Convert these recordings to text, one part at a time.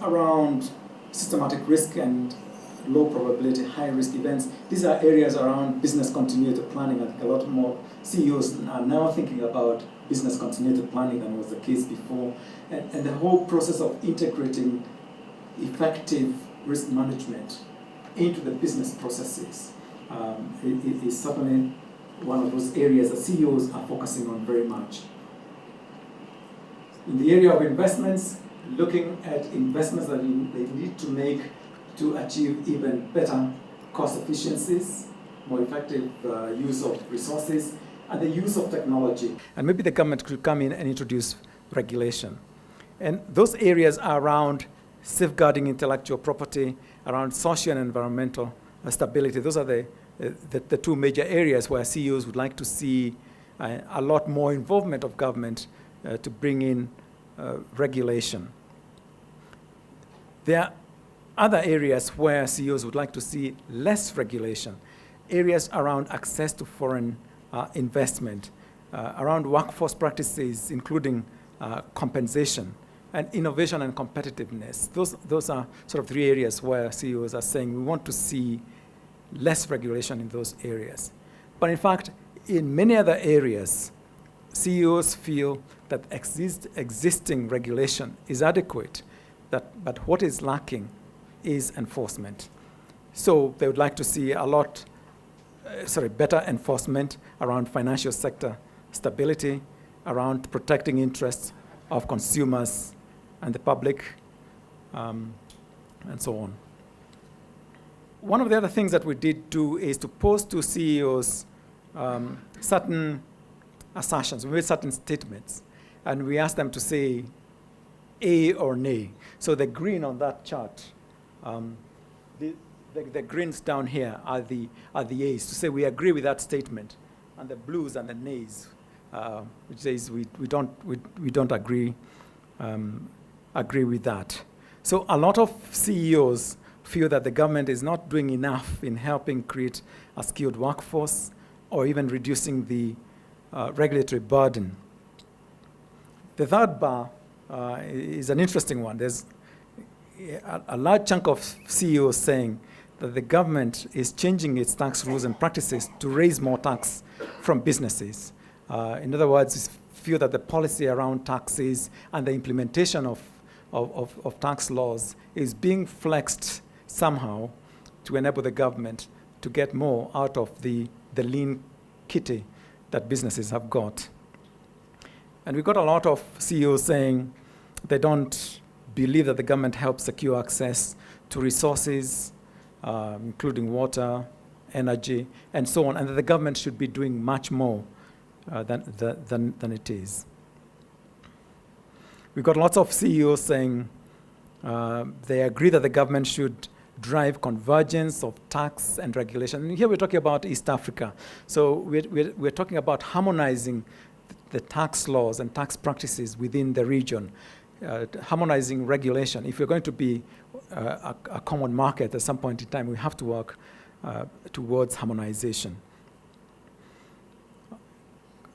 around systematic risk and low probability, high risk events. These are areas around business continuity planning. I think a lot more CEOs are now thinking about business continuity planning than was the case before. And the whole process of integrating effective risk management into the business processes is certainly one of those areas that CEOs are focusing on very much. In the area of investments, looking at investments that they need to make to achieve even better cost efficiencies, more effective use of resources, and the use of technology. And maybe the government could come in and introduce regulation. And those areas are around safeguarding intellectual property, around social and environmental stability. Those are the two major areas where CEOs would like to see a lot more involvement of government to bring in regulation. There are other areas where CEOs would like to see less regulation, areas around access to foreign investment, around workforce practices, including compensation, and innovation and competitiveness. Those are sort of three areas where CEOs are saying we want to see less regulation in those areas. But in fact, in many other areas, CEOs feel that existing regulation is adequate, but what is lacking is enforcement. So they would like to see better enforcement around financial sector stability, around protecting interests of consumers and the public, and so on. One of the other things that we did do is to pose to CEOs certain assertions. We made certain statements, and we asked them to say A or nay. So the green on that chart, the greens down here are the A's, to say we agree with that statement, and the blues and the nays, which says we don't agree with that. So a lot of CEOs feel that the government is not doing enough in helping create a skilled workforce or even reducing the regulatory burden. The third bar is an interesting one. There's a large chunk of CEOs saying that the government is changing its tax rules and practices to raise more tax from businesses. In other words, feel that the policy around taxes and the implementation of tax laws is being flexed somehow to enable the government to get more out of the lean kitty that businesses have got. And we got a lot of CEOs saying they don't believe that the government helps secure access to resources, including water, energy, and so on, and that the government should be doing much more than it is. We got lots of CEOs saying they agree that the government should drive convergence of tax and regulation. And here we're talking about East Africa. So we're talking about harmonizing the tax laws and tax practices within the region, harmonizing regulation. If we're going to be a common market at some point in time, we have to work towards harmonization.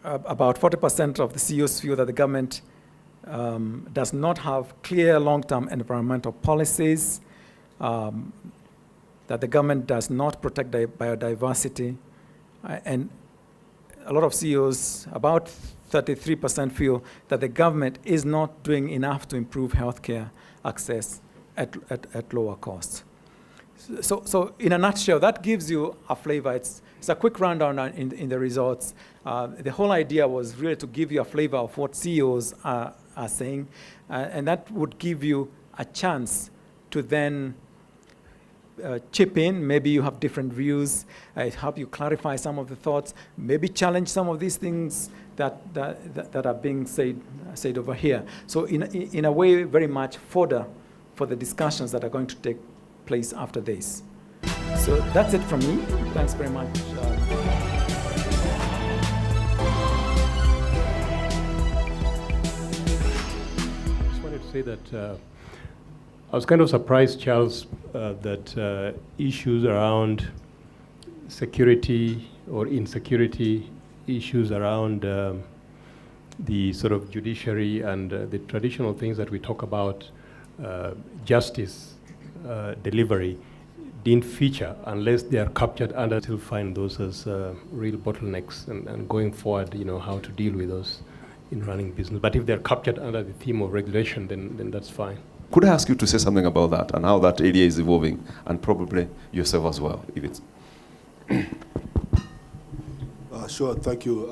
About 40% of the CEOs feel that the government does not have clear long-term environmental policies, that the government does not protect biodiversity, and a lot of CEOs, about 33%, feel that the government is not doing enough to improve healthcare access at lower costs. So in a nutshell, that gives you a flavor. It's a quick rundown in the results. The whole idea was really to give you a flavor of what CEOs are saying, and that would give you a chance to then chip in. Maybe you have different views. Help you clarify some of the thoughts. Maybe challenge some of these things that are being said over here. So in a way, very much fodder for the discussions that are going to take place after this. So that's it from me. Thanks very much. I just wanted to say that I was kind of surprised, Charles, that issues around security or insecurity, issues around the sort of judiciary and the traditional things that we talk about justice delivery didn't feature unless they are captured under, still find those as real bottlenecks and going forward, how to deal with those in running business. But if they're captured under the theme of regulation, then that's fine. Could I ask you to say something about that and how that area is evolving, and probably yourself as well, if it's... Sure, thank you,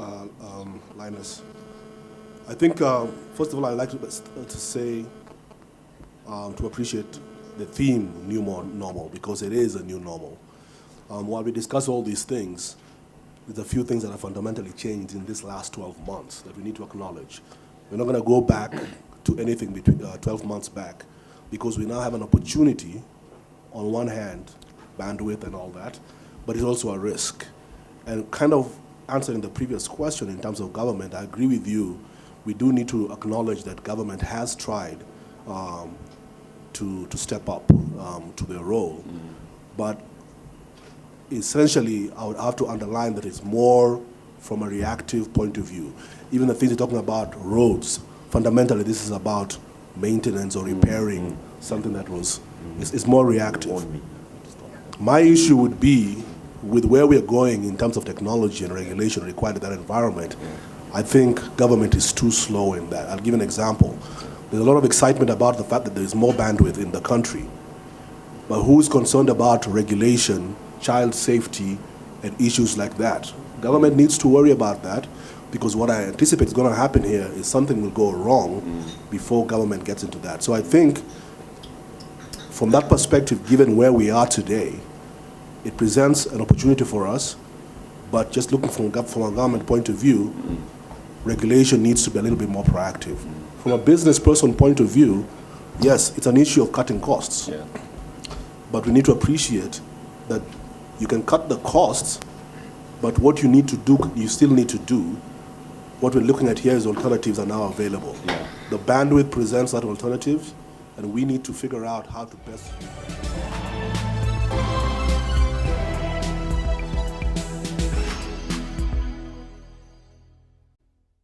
Linus. I think, first of all, I'd like to say, to appreciate the theme, new normal, because it is a new normal. While we discuss all these things, there's a few things that have fundamentally changed in this last 12 months that we need to acknowledge. We're not going to go back to anything between 12 months back, because we now have an opportunity, on one hand, bandwidth and all that, but it's also a risk. And kind of answering the previous question in terms of government, I agree with you. We do need to acknowledge that government has tried to step up to their role. But essentially, I would have to underline that it's more from a reactive point of view. Even the things you're talking about, roads, fundamentally this is about maintenance or repairing something that was, it's more reactive. My issue would be with where we're going in terms of technology and regulation required in that environment. I think government is too slow in that. I'll give an example. There's a lot of excitement about the fact that there's more bandwidth in the country. But who's concerned about regulation, child safety, and issues like that? Government needs to worry about that, because what I anticipate is going to happen here is something will go wrong before government gets into that. So I think from that perspective, given where we are today, it presents an opportunity for us, but just looking from a government point of view, regulation needs to be a little bit more proactive. From a business person point of view, yes, it's an issue of cutting costs. Yeah. But we need to appreciate that you can cut the costs, but what you need to do, you still need to do. What we're looking at here is alternatives are now available. Yeah. The bandwidth presents that alternative, and we need to figure out how to best use that.